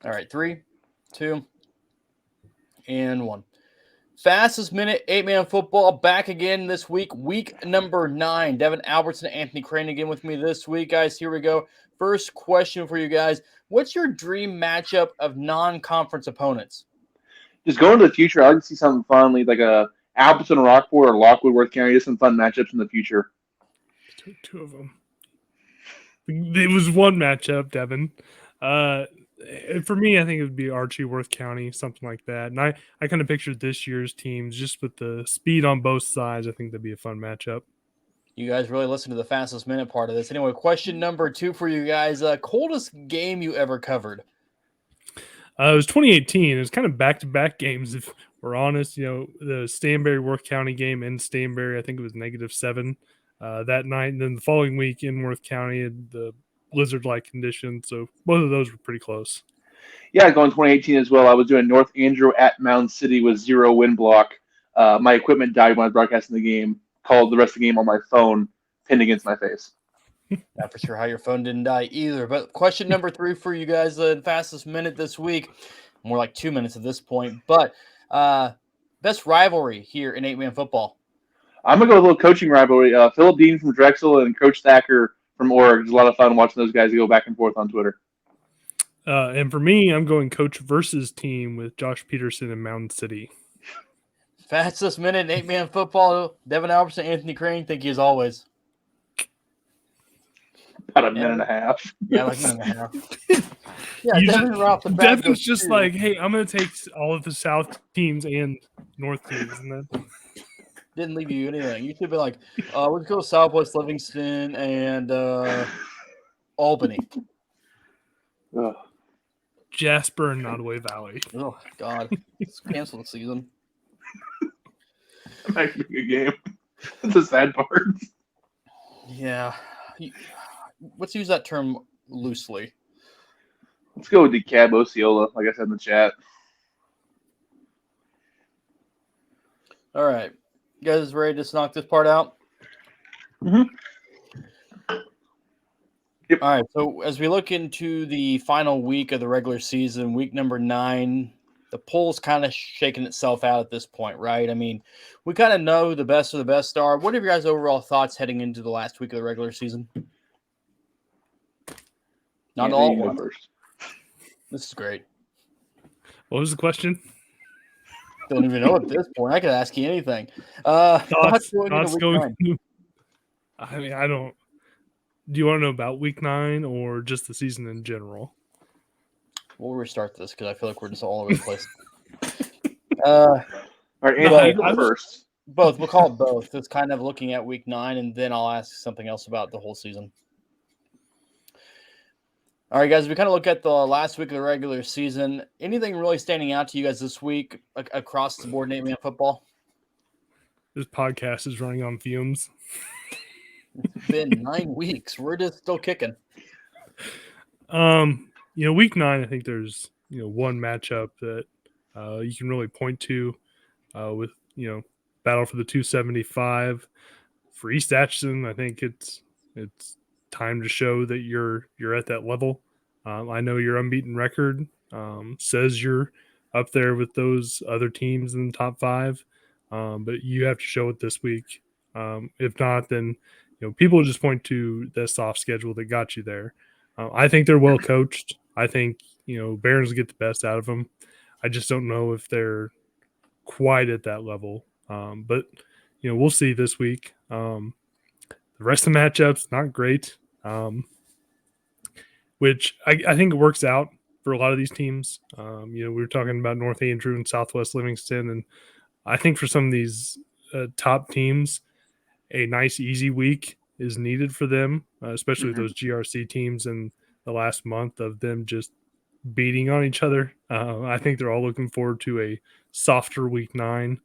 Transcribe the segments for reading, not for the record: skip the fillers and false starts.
All right, 3, 2, and 1. Fastest minute, 8-man football back again this week. Week number 9. Devin Albertson, Anthony Crane again with me this week, guys. Here we go. First question for you guys. What's your dream matchup of non-conference opponents? Just going to the future, I'd like to see something fun, like a Albertson, Rockport, or Lockwood, Worth County. Just some fun matchups in the future. Two of them. It was one matchup, Devin. For me, I think it would be Archie, Worth County, something like that. And I kind of pictured this year's teams just with the speed on both sides. I think that'd be a fun matchup. You guys really listen to the fastest minute part of this. Anyway, question number 2 for you guys. Coldest game you ever covered? It was 2018. It was kind of back-to-back games, if we're honest. The Stanberry Worth County game in Stanberry, I think it was -7 that night. And then the following week in Worth County, the blizzard-like conditions. So both of those were pretty close. Yeah, going 2018 as well. I was doing North Andrew at Mound City with 0 wind block. My equipment died when I was broadcasting the game. Called the rest of the game on my phone, pinned against my face. Not for sure how your phone didn't die either. But question number 3 for you guys, the fastest minute this week. More like 2 minutes at this point. But best rivalry here in 8-man football. I'm going to go with a little coaching rivalry. Philip Dean from Drexel and Coach Thacker from Org. It's a lot of fun watching those guys go back and forth on Twitter. And for me, I'm going coach versus team with Josh Peterson and Mountain City. Fastest minute in 8-man football. Devin Albertson, Anthony Crane. Thank you as always. About a minute and a half. Yeah, like a minute and a half. Yeah, Devin's just like, hey, I'm going to take all of the South teams and North teams. And then didn't leave you anything. You should be like, let's go Southwest Livingston and Albany. Ugh. Jasper and Nottoway Valley. Oh, God. Let's cancel the season. That might be a good game. That's the sad part. Yeah. Let's use that term loosely. Let's go with DeKalb Osceola, like I said in the chat. All right. You guys ready to knock this part out? Mm-hmm. Yep. All right. So as we look into the final week of the regular season, week number 9, the poll's kind of shaking itself out at this point, right? I mean, we kind of know who the best of the best are. What are your guys' overall thoughts heading into the last week of the regular season? Not all one first. This is great. What was the question? Don't even know at this point. I could ask you anything. Thoughts going. I mean, I don't. Do you want to know about week 9 or just the season in general? We'll restart this because I feel like we're just all over the place. All right, Anthony, first. Both. We'll call it both. It's kind of looking at week 9, and then I'll ask something else about the whole season. All right, guys, we kind of look at the last week of the regular season. Anything really standing out to you guys this week across the board in 8-man football? This podcast is running on fumes. It's been 9 weeks. We're just still kicking. Week 9, I think there's, one matchup that you can really point to with, battle for the 275. For East Atchison, I think it's time to show that you're at that level. I know your unbeaten record says you're up there with those other teams in the top 5, but you have to show it this week. If not, then people just point to the soft schedule that got you there. I think they're well coached. I think Barons get the best out of them. I just don't know if they're quite at that level. But we'll see this week. The rest of the matchups not great. Which I think it works out for a lot of these teams. We were talking about North Andrew and Southwest Livingston, and I think for some of these top teams, a nice, easy week is needed for them, especially with those GRC teams in the last month of them just beating on each other. I think they're all looking forward to a softer week 9.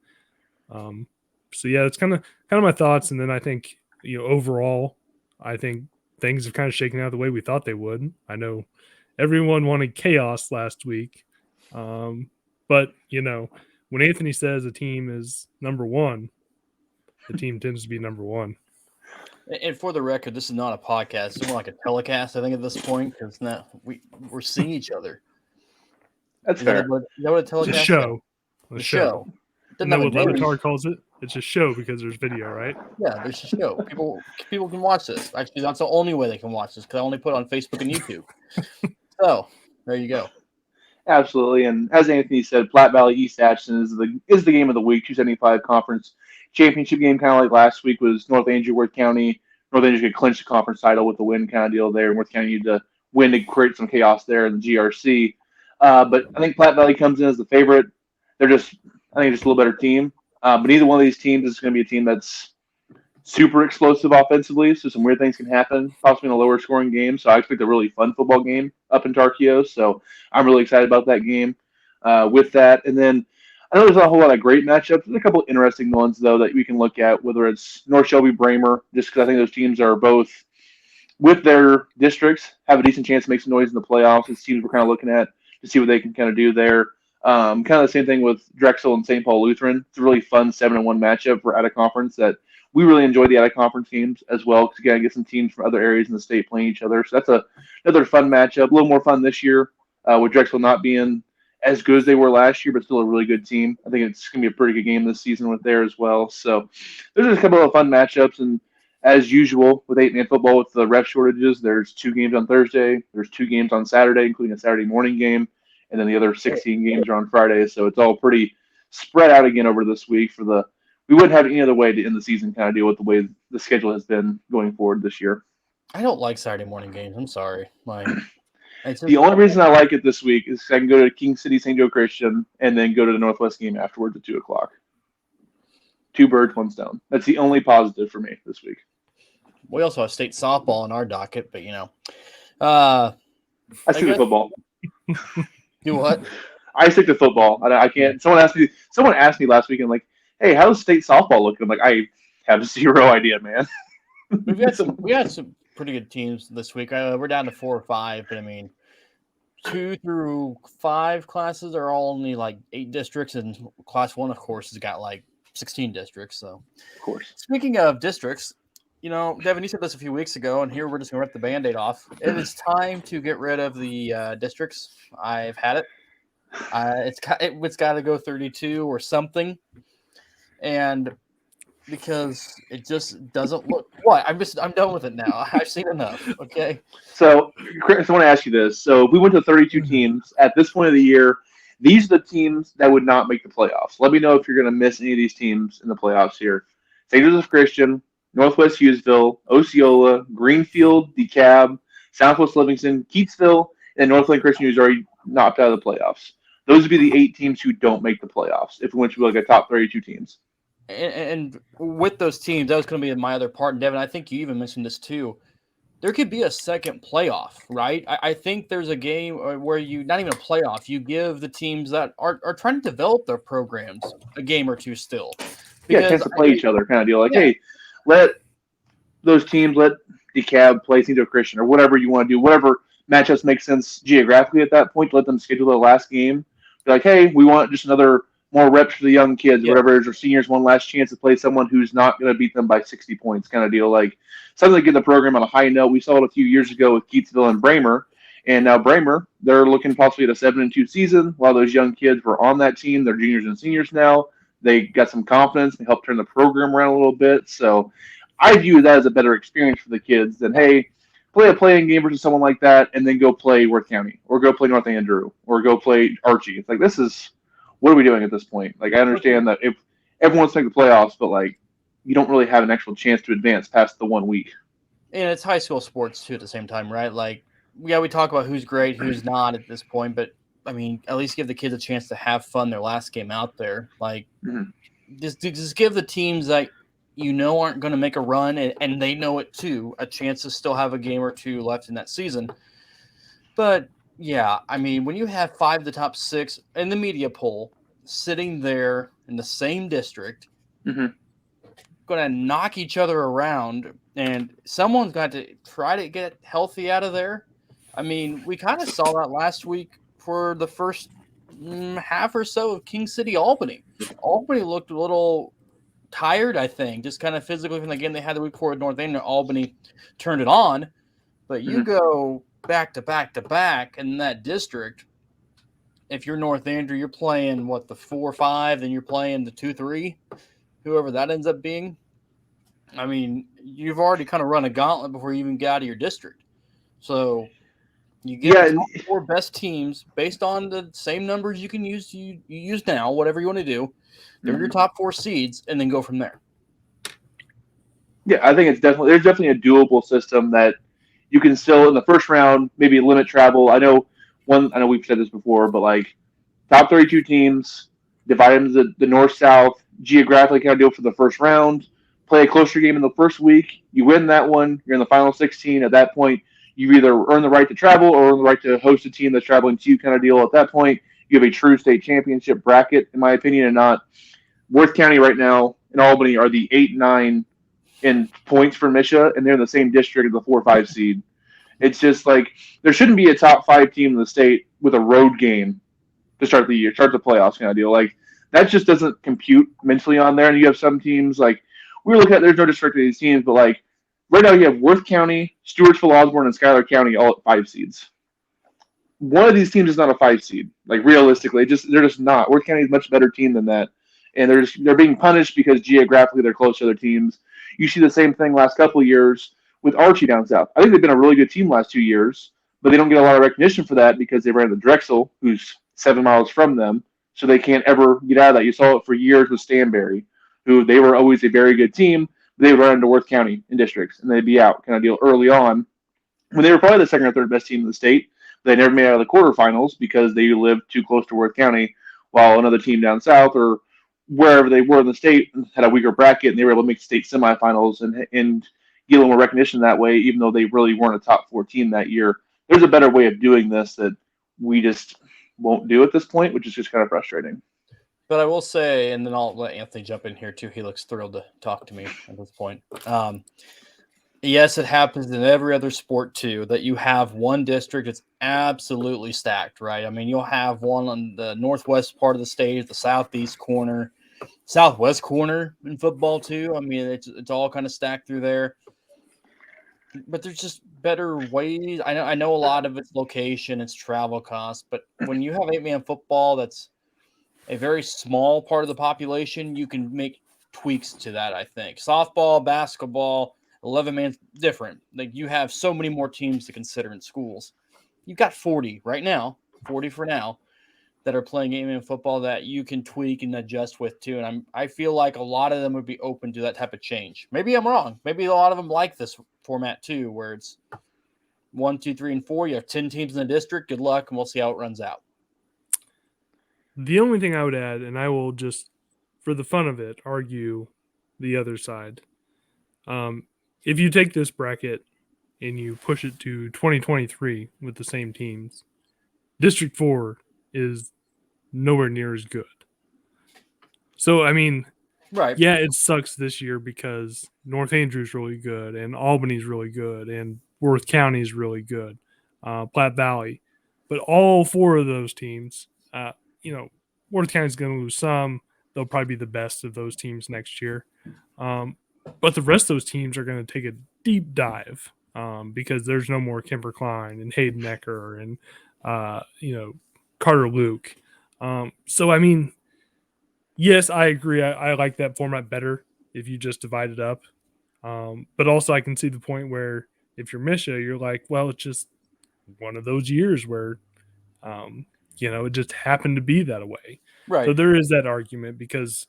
So yeah, it's kind of my thoughts. And then I think, overall, I think things have kind of shaken out the way we thought they would. I know everyone wanted chaos last week. But when Anthony says a team is number 1, the team tends to be number 1. And for the record, this is not a podcast. It's more like a telecast, I think, at this point, because now we're seeing each other. That's Is that fair. what it It's a telecast? show. The show. Isn't Doesn't that have a what name. Levitar calls it? It's a show because there's video, right? Yeah, there's a show. People can watch this. Actually, that's the only way they can watch this because I only put it on Facebook and YouTube. So there you go. Absolutely, and as Anthony said, Platte Valley East Atchison is the game of the week. 275 conference championship game, kind of like last week was North Andrew Worth County. North Andrew could clinch the conference title with the win kind of deal there, and Worth County needed to win to create some chaos there in the GRC. But I think Platte Valley comes in as the favorite. They're just a little better team. But neither one of these teams is going to be a team that's super explosive offensively, so some weird things can happen, possibly in a lower scoring game. So I expect a really fun football game up in Tarkio. So I'm really excited about that game with that. And then I know there's not a whole lot of great matchups. There's a couple interesting ones, though, that we can look at, whether it's North Shelby Bramer, just because I think those teams are both, with their districts, have a decent chance to make some noise in the playoffs. It's teams we're kind of looking at to see what they can kind of do there. Kind of the same thing with Drexel and St. Paul Lutheran. It's a really fun 7-1 matchup for out of conference that we really enjoy the out of conference teams as well because you got to get some teams from other areas in the state playing each other. So that's another fun matchup. A little more fun this year with Drexel not being as good as they were last year, but still a really good team. I think it's going to be a pretty good game this season with there as well. So there's just a couple of fun matchups. And as usual with 8-man football with the ref shortages, there's 2 games on Thursday. There's 2 games on Saturday, including a Saturday morning game. And then the other 16 games are on Friday. So it's all pretty spread out again over this week we wouldn't have any other way to end the season kind of deal with the way the schedule has been going forward this year. I don't like Saturday morning games. I'm sorry. The only reason I like it this week is I can go to King City St. Joe Christian and then go to the Northwest game afterwards at 2:00. 2 birds, 1 stone. That's the only positive for me this week. We also have state softball in our docket, but I stick to football. Do what? I stick to football. I can't. Someone asked me last weekend, like, "Hey, how's state softball looking?" I'm like, I have zero idea, man. We had some pretty good teams this week. We're down to 4 or 5, but I mean, 2 through 5 classes are all only like 8 districts, and class 1, of course, has got like 16 districts. So, of course. Speaking of districts, Devin, you said this a few weeks ago, and here we're just going to rip the Band-Aid off. It is time to get rid of the districts. I've had it. It's got to go 32 or something, and because it just doesn't look. What? I'm done with it now. I've seen enough. Okay. So, Chris, I want to ask you this. So, if we went to 32 teams at this point of the year, these are the teams that would not make the playoffs. Let me know if you're going to miss any of these teams in the playoffs here. St. Joseph Christian, Northwest Hughesville, Osceola, Greenfield, DeKalb, Southwest Livingston, Keatsville, and Northland Christian, who's already knocked out of the playoffs. Those would be the 8 teams who don't make the playoffs if we went to like a top 32 teams. And with those teams, that was going to be my other part. And Devin, I think you even mentioned this too. There could be a second playoff, right? I think there's a game where not even a playoff, you give the teams that are trying to develop their programs a game or two still. Yeah, chance to play each other kind of deal. Like, hey, let those teams, let DeKalb play St. Joe Christian or whatever you want to do, whatever matchups make sense geographically at that point, let them schedule their last game. Be like, hey, we want just another more reps for the young kids, whatever it is, or seniors one last chance to play someone who's not going to beat them by 60 points kind of deal. Like something to get the program on a high note. We saw it a few years ago with Keatsville and Bramer. And now Bramer, they're looking possibly at a 7-2 season. A lot of those young kids were on that team. They're juniors and seniors now. They got some confidence. They helped turn the program around a little bit. So I view that as a better experience for the kids than, hey, play a playing game versus someone like that and then go play Worth County or go play North Andrew or go play Archie. It's like, what are we doing at this point? Like, I understand that if everyone's making the playoffs, but like, you don't really have an actual chance to advance past the 1 week. And it's high school sports too at the same time, right? Like, we talk about who's great, who's not at this point, but I mean, at least give the kids a chance to have fun their last game out there. Like, just give the teams that aren't going to make a run, and they know it too, a chance to still have a game or two left in that season. But yeah, I mean, when you have 5 of the top 6 in the media poll sitting there in the same district, going to knock each other around, and someone's got to try to get healthy out of there. I mean, we kind of saw that last week for the first half or so of King City Albany. Albany looked a little tired, I think, just kind of physically from the game they had the week before at North End. Albany turned it on, but you go back to back to back in that district, if you're North Andrew, you're playing the 4-5, then you're playing the 2-3, whoever that ends up being. I mean, you've already kind of run a gauntlet before you even get out of your district. So you get the top 4 best teams based on the same numbers you can use you use now, whatever you want to do. They're your top 4 seeds, and then go from there. Yeah, I think there's definitely a doable system that you can still in the first round maybe limit travel. I know we've said this before, but like top 32 teams, divide them into the north south geographically kind of do it for the first round. Play a closer game in the first week. You win that one, you're in the final 16. At that point, you either earn the right to travel or earn the right to host a team that's traveling to you kind of deal. At that point, you have a true state championship bracket, in my opinion, and not Worth County right now and Albany are the 8-9 in points for Misha, and they're in the same district as the 4-5 seed. It's just like there shouldn't be a top 5 team in the state with a road game to start the year, start the playoffs kind of deal. Like that just doesn't compute mentally on there. And you have some teams like we were looking at. There's no disrespect to these teams, but like right now you have Worth County, Stewartsville, Osborne, and Schuyler County all at 5 seeds. One of these teams is not a 5 seed. Like realistically, they're just not. Worth County is a much better team than that, and they're being punished because geographically they're close to other teams. You see the same thing last couple of years with Archie down south. I think they've been a really good team last 2 years, but they don't get a lot of recognition for that because they ran into Drexel, who's 7 miles from them, so they can't ever get out of that. You saw it for years with Stanberry, who they were always a very good team, but they would run into Worth County in districts, and they'd be out kind of deal early on when they were probably the second or third best team in the state. They never made it out of the quarterfinals because they lived too close to Worth County, while another team down south or wherever they were in the state had a weaker bracket, and they were able to make state semifinals and get a little more recognition that way, even though they really weren't a top 4 team that year. There's a better way of doing this that we just won't do at this point, which is just kind of frustrating. But I will say, and then I'll let Anthony jump in here too. He looks thrilled to talk to me at this point. Yes, it happens in every other sport too, that you have one district that's absolutely stacked, right? I mean, you'll have one on the northwest part of the state, the southeast corner, southwest corner in football too. I mean, it's all kind of stacked through there. But there's just better ways. I know a lot of it's location, it's travel costs, but when you have 8-man football that's a very small part of the population, you can make tweaks to that, I think. Softball, basketball, 11-man, different. Like you have so many more teams to consider in schools. You've got 40 right now, 40 for now, that are playing 8-man football that you can tweak and adjust with too. And I feel like a lot of them would be open to that type of change. Maybe I'm wrong. Maybe a lot of them like this format too, where it's 1, 2, 3, and 4. You have 10 teams in the district. Good luck, and we'll see how it runs out. The only thing I would add, and I will just, for the fun of it, argue the other side. If you take this bracket and you push it to 2023 with the same teams, District 4 is nowhere near as good. So, I mean, right? Yeah, it sucks this year because North Andrew's really good and Albany's really good and Worth County's really good, Platte Valley. But all 4 of those teams, Worth County's going to lose some. They'll probably be the best of those teams next year. But the rest of those teams are going to take a deep dive because there's no more Kemper Klein and Hayden Ecker and, Carter Luke. So, I mean, yes, I agree. I like that format better if you just divide it up. But also I can see the point where if you're Misha, you're like, well, it's just one of those years where, it just happened to be that way. Right. So there is that argument because,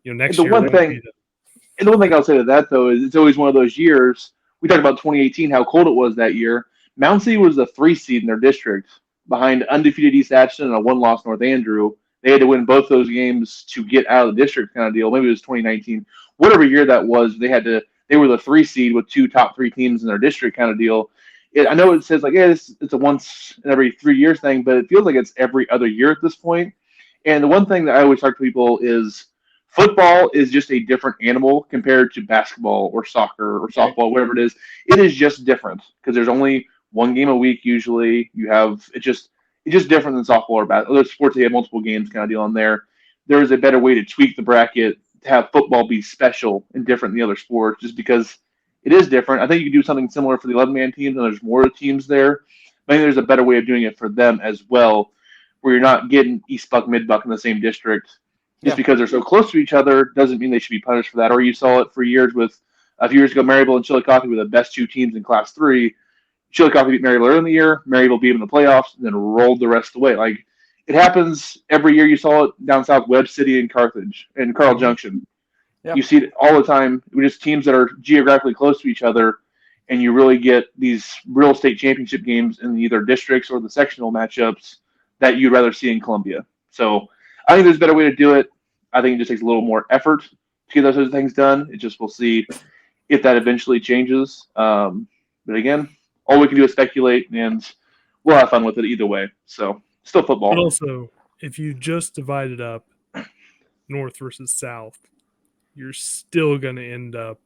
next the year. One thing I'll say to that, though, is it's always one of those years. We talked about 2018, how cold it was that year. Mount City was the 3 seed in their district behind undefeated East Atchison and a 1-loss North Andrew. They had to win both those games to get out of the district kind of deal. Maybe it was 2019. Whatever year that was, they were the 3 seed with 2 top 3 teams in their district kind of deal. I know it says like, yeah, it's a once in every 3 years thing, but it feels like it's every other year at this point. And the one thing that I always talk to people is football is just a different animal compared to basketball or soccer or softball, whatever it is. It is just different because there's only one game a week usually. It's just different than softball or basketball. Other sports, they have multiple games kind of deal on there. There is a better way to tweak the bracket to have football be special and different than the other sports just because it is different. I think you can do something similar for the 11-man teams and there's more teams there. I think there's a better way of doing it for them as well. where you're not getting East Buck, Mid Buck in the same district. Just because they're so close to each other doesn't mean they should be punished for that. Or you saw it for years with a few years ago, Maryville and Chillicothe were the best two teams in Class 3. Chillicothe beat Maryville early in the year. Maryville beat them in the playoffs, and then rolled the rest of the way. Like, it happens every year. You saw it down south, Webb City and Carthage and Carl Junction. Yeah. You see it all the time. With just teams that are geographically close to each other, and you really get these real state championship games in either districts or the sectional matchups that you'd rather see in Columbia. So I think there's a better way to do it. I think it just takes a little more effort to get those other things done. It just, we'll see if that eventually changes. But again, all we can do is speculate, and we'll have fun with it either way. So still football. But also, if you just divide it up north versus south, you're still going to end up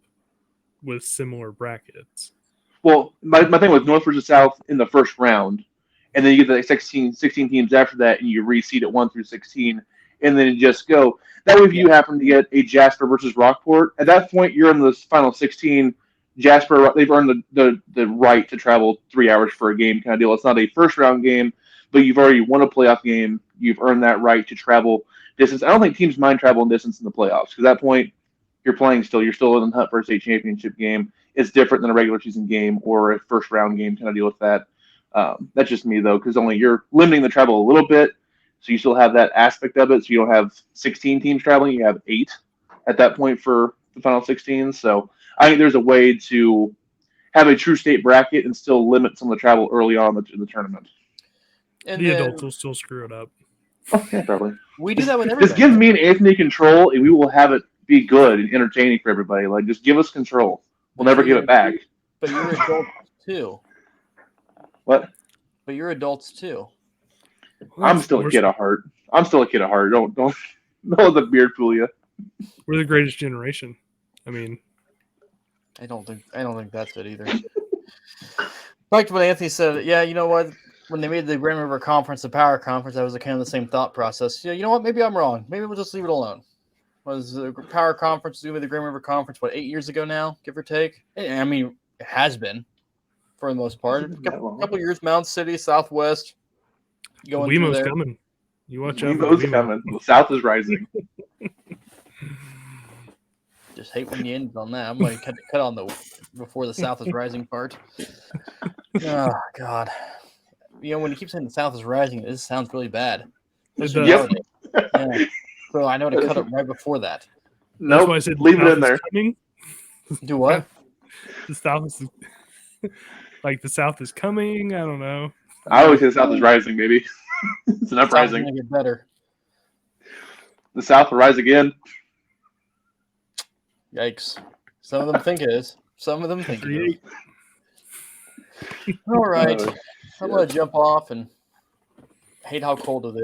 with similar brackets. Well, my thing with north versus south in the first round, and then you get the 16 teams after that, and you reseed it 1 through 16, and then you just go. That way, if you happen to get a Jasper versus Rockport, at that point, you're in the final 16. Jasper, they've earned the right to travel 3 hours for a game kind of deal. It's not a first-round game, but you've already won a playoff game. You've earned that right to travel distance. I don't think teams mind traveling distance in the playoffs, because at that point, you're playing still. You're still in the hunt for a state championship game. It's different than a regular season game or a first-round game kind of deal with that. That's just me, though, because only you're limiting the travel a little bit, so you still have that aspect of it. So you don't have 16 teams traveling. You have 8 at that point for the final 16. So I think there's a way to have a true state bracket and still limit some of the travel early on in the tournament. And the adults will still screw it up. Oh, yeah, probably. We do that with everybody. Just give me and Anthony control, and we will have it be good and entertaining for everybody. Like, just give us control. We'll never give it back. But you're adults too. What? But you're adults too. I'm still a kid at heart. Don't let the beard fool you. We're the greatest generation. I mean, I don't think that's it either. Like what Anthony said, yeah, you know what? When they made the Grand River Conference the Power Conference, that was kind of the same thought process. Yeah, you know what? Maybe I'm wrong. Maybe we'll just leave it alone. Was the Power Conference doing the Grand River Conference, 8 years ago now, give or take? I mean, it has been for the most part. A couple years, Mound City, Southwest. Wemo's coming. You watch out. Wemo's coming. The South is rising. Just hate when you end on that. I'm going to cut on the before the South is rising part. Oh, God. You know, when you keep saying the South is rising, it sounds really bad. Yep. Yeah. So I know to cut it right before that. No, nope. Leave it in there. Coming. Do what? The South is like the South is coming. I don't know. I always say the South is rising, baby. It's an uprising. It's get better. The South will rise again. Yikes! Some of them think it is. Some of them think it is. All right, I'm gonna jump off and hate how cold it is.